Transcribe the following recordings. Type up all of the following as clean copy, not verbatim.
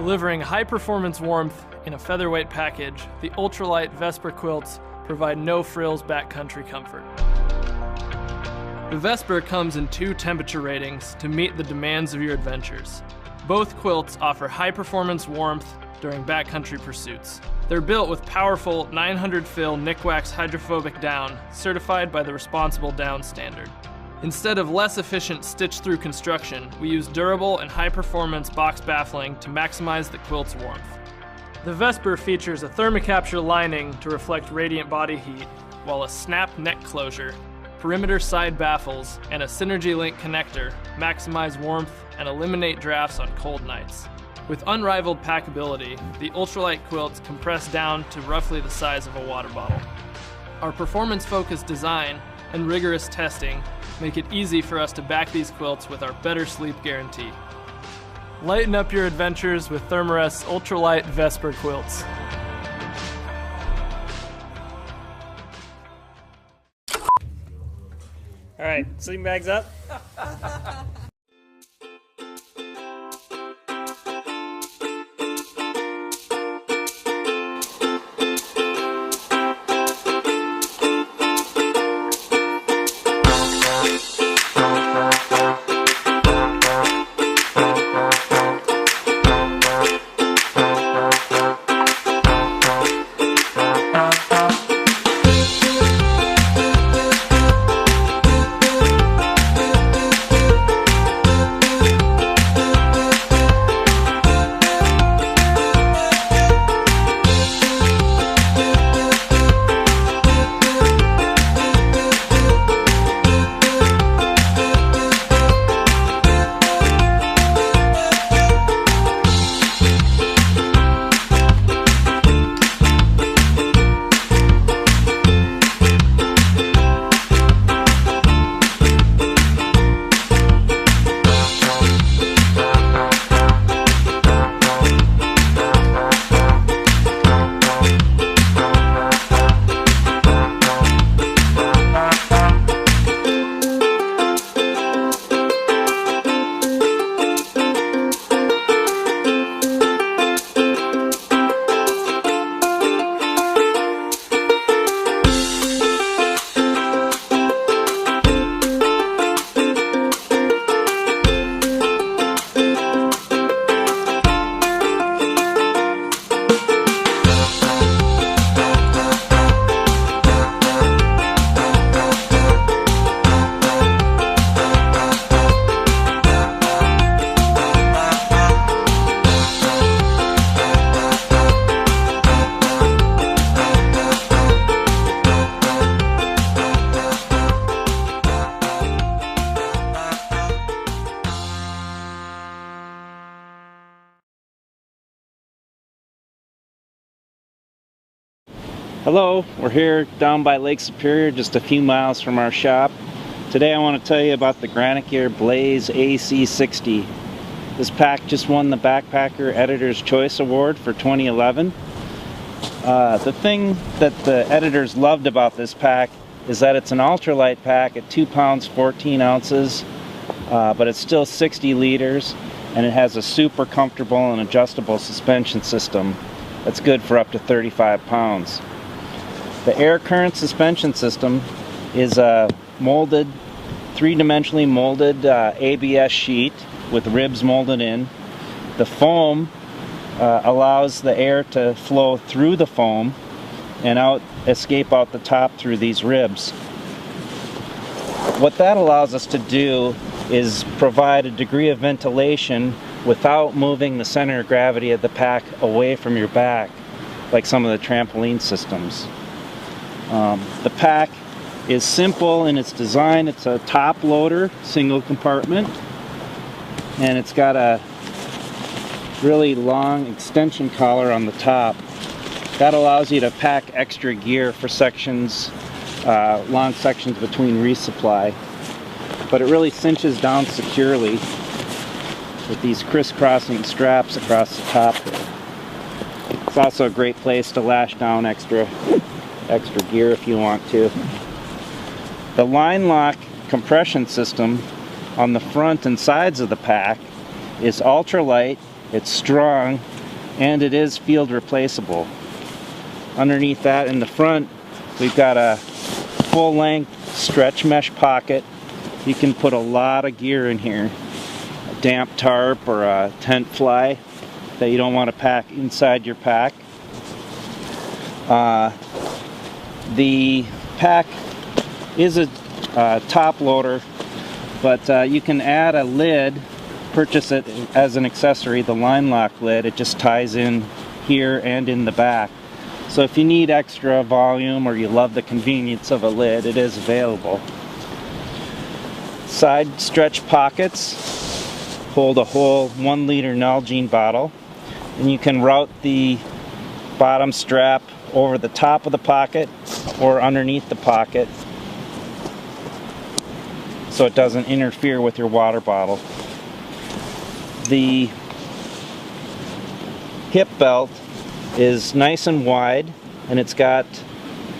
Delivering high-performance warmth in a featherweight package, the ultralight Vesper quilts provide no-frills backcountry comfort. The Vesper comes in 2 temperature ratings to meet the demands of your adventures. Both quilts offer high-performance warmth during backcountry pursuits. They're built with powerful 900 fill Nikwax hydrophobic down, certified by the Responsible Down Standard. Instead of less efficient stitch-through construction, we use durable and high-performance box baffling to maximize the quilt's warmth. The Vesper features a thermocapture lining to reflect radiant body heat, while a snap neck closure, perimeter side baffles, and a Synergy Link connector maximize warmth and eliminate drafts on cold nights. With unrivaled packability, the ultralight quilts compress down to roughly the size of a water bottle. Our performance-focused design and rigorous testing make it easy for us to back these quilts with our better sleep guarantee. Lighten up your adventures with Thermarest's ultralight Vesper quilts. All right, sleeping bags up. Hello, we're here down by Lake Superior, just a few miles from our shop. Today I want to tell you about the Graniker Blaze AC60. This pack just won the Backpacker Editor's Choice Award for 2011. The thing that the editors loved about this pack is that it's an ultralight pack at 2 pounds 14 ounces, but it's still 60 liters, and it has a super comfortable and adjustable suspension system that's good for up to 35 pounds. The air current suspension system is a molded, 3-dimensionally molded ABS sheet with ribs molded in. The foam allows the air to flow through the foam and escape out the top through these ribs. What that allows us to do is provide a degree of ventilation without moving the center of gravity of the pack away from your back, like some of the trampoline systems. The pack is simple in its design. It's a top loader, single compartment, and it's got a really long extension collar on the top. That allows you to pack extra gear for sections, long sections between resupply. But it really cinches down securely with these crisscrossing straps across the top here. It's also a great place to lash down extra gear if you want to. The line lock compression system on the front and sides of the pack is ultralight, it's strong, and it is field replaceable. Underneath that in the front, we've got a full-length stretch mesh pocket. You can put a lot of gear in here. A damp tarp or a tent fly that you don't want to pack inside your pack. The pack is a top loader, but you can add a lid, purchase it as an accessory, the line lock lid. It just ties in here and in the back. So if you need extra volume or you love the convenience of a lid, it is available. Side stretch pockets hold a whole 1 liter Nalgene bottle, and you can route the bottom strap over the top of the pocket or underneath the pocket so it doesn't interfere with your water bottle. The hip belt is nice and wide, and it's got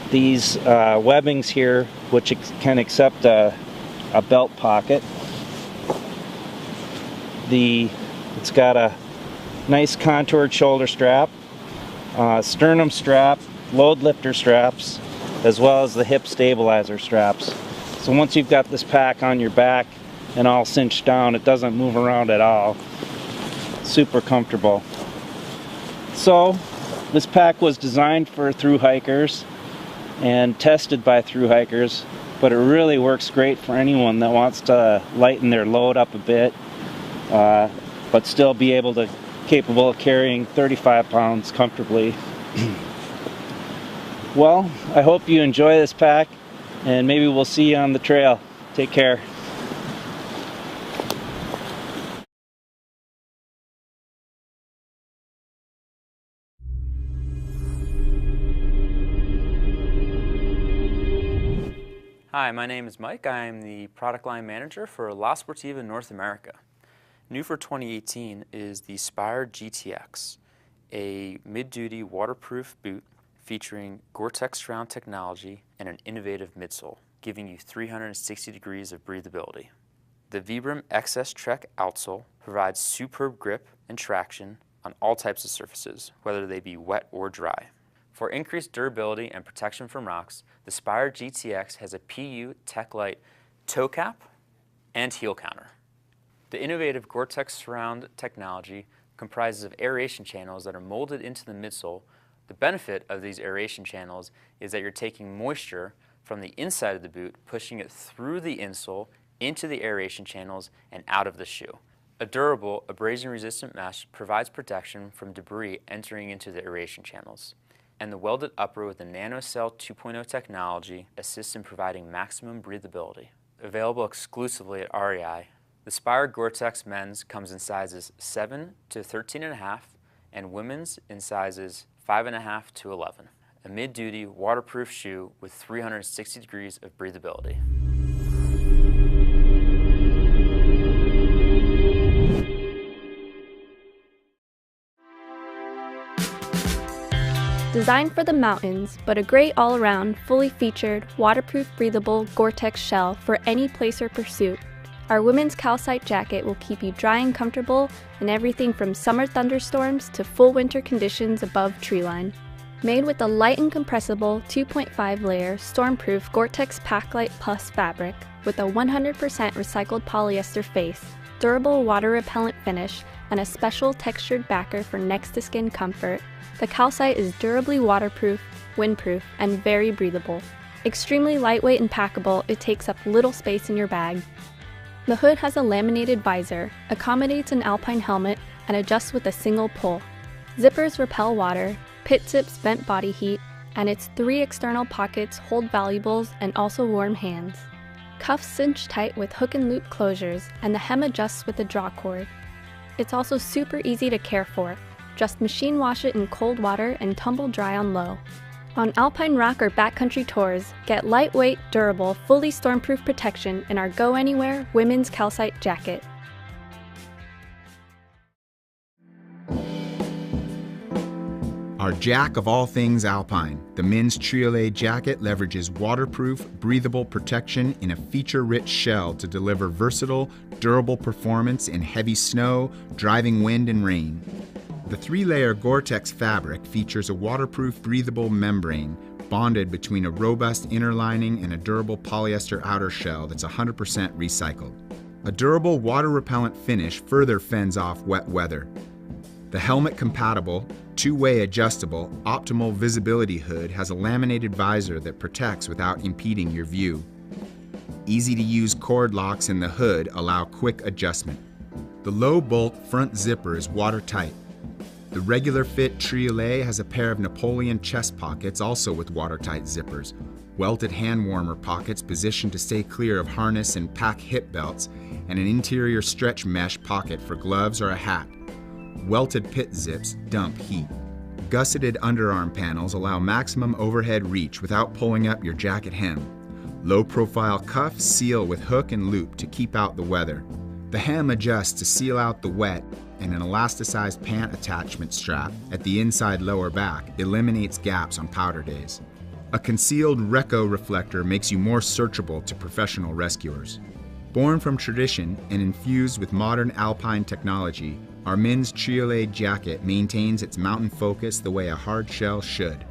these webbings here which can accept a belt pocket. It's got a nice contoured shoulder strap, sternum strap, load lifter straps, as well as the hip stabilizer straps. So once you've got this pack on your back and all cinched down, it doesn't move around at all. Super comfortable. So this pack was designed for thru hikers and tested by thru hikers, but it really works great for anyone that wants to lighten their load up a bit, but still be capable of carrying 35 pounds comfortably. Well, I hope you enjoy this pack, and maybe we'll see you on the trail. Take care. Hi, my name is Mike. I am the product line manager for La Sportiva North America. New for 2018 is the SPIRE GTX, a mid-duty waterproof boot featuring Gore-Tex surround technology and an innovative midsole, giving you 360 degrees of breathability. The Vibram XS Trek outsole provides superb grip and traction on all types of surfaces, whether they be wet or dry. For increased durability and protection from rocks, the SPIRE GTX has a PU TechLite toe cap and heel counter. The innovative Gore-Tex surround technology comprises of aeration channels that are molded into the midsole. The benefit of these aeration channels is that you're taking moisture from the inside of the boot, pushing it through the insole, into the aeration channels, and out of the shoe. A durable, abrasion-resistant mesh provides protection from debris entering into the aeration channels. And the welded upper with the NanoCell 2.0 technology assists in providing maximum breathability. Available exclusively at REI, the SPIRE Gore-Tex men's comes in sizes 7 to 13.5 and women's in sizes 5.5 to 11. A mid-duty waterproof shoe with 360 degrees of breathability. Designed for the mountains, but a great all-around, fully featured, waterproof, breathable Gore-Tex shell for any place or pursuit, our women's Calcite jacket will keep you dry and comfortable in everything from summer thunderstorms to full winter conditions above treeline. Made with a light and compressible 2.5-layer stormproof Gore-Tex Paclite Plus fabric with a 100% recycled polyester face, durable water-repellent finish, and a special textured backer for next-to-skin comfort, the Calcite is durably waterproof, windproof, and very breathable. Extremely lightweight and packable, it takes up little space in your bag. The hood has a laminated visor, accommodates an alpine helmet, and adjusts with a single pull. Zippers repel water, pit zips vent body heat, and its 3 external pockets hold valuables and also warm hands. Cuffs cinch tight with hook and loop closures, and the hem adjusts with a draw cord. It's also super easy to care for. Just machine wash it in cold water and tumble dry on low. On alpine rock or backcountry tours, get lightweight, durable, fully stormproof protection in our Go Anywhere women's Calcite jacket. Our jack of all things alpine, the men's Triolet jacket leverages waterproof, breathable protection in a feature-rich shell to deliver versatile, durable performance in heavy snow, driving wind, and rain. The 3-layer Gore-Tex fabric features a waterproof, breathable membrane bonded between a robust inner lining and a durable polyester outer shell that's 100% recycled. A durable, water-repellent finish further fends off wet weather. The helmet-compatible, 2-way adjustable, optimal visibility hood has a laminated visor that protects without impeding your view. Easy-to-use cord locks in the hood allow quick adjustment. The low-bolt front zipper is watertight. The regular fit triolet has a pair of Napoleon chest pockets also with watertight zippers, welted hand warmer pockets positioned to stay clear of harness and pack hip belts, and an interior stretch mesh pocket for gloves or a hat. Welted pit zips dump heat. Gusseted underarm panels allow maximum overhead reach without pulling up your jacket hem. Low-profile cuffs seal with hook and loop to keep out the weather. The hem adjusts to seal out the wet, and an elasticized pant attachment strap at the inside lower back eliminates gaps on powder days. A concealed Reco reflector makes you more searchable to professional rescuers. Born from tradition and infused with modern alpine technology, our men's triolet jacket maintains its mountain focus the way a hard shell should.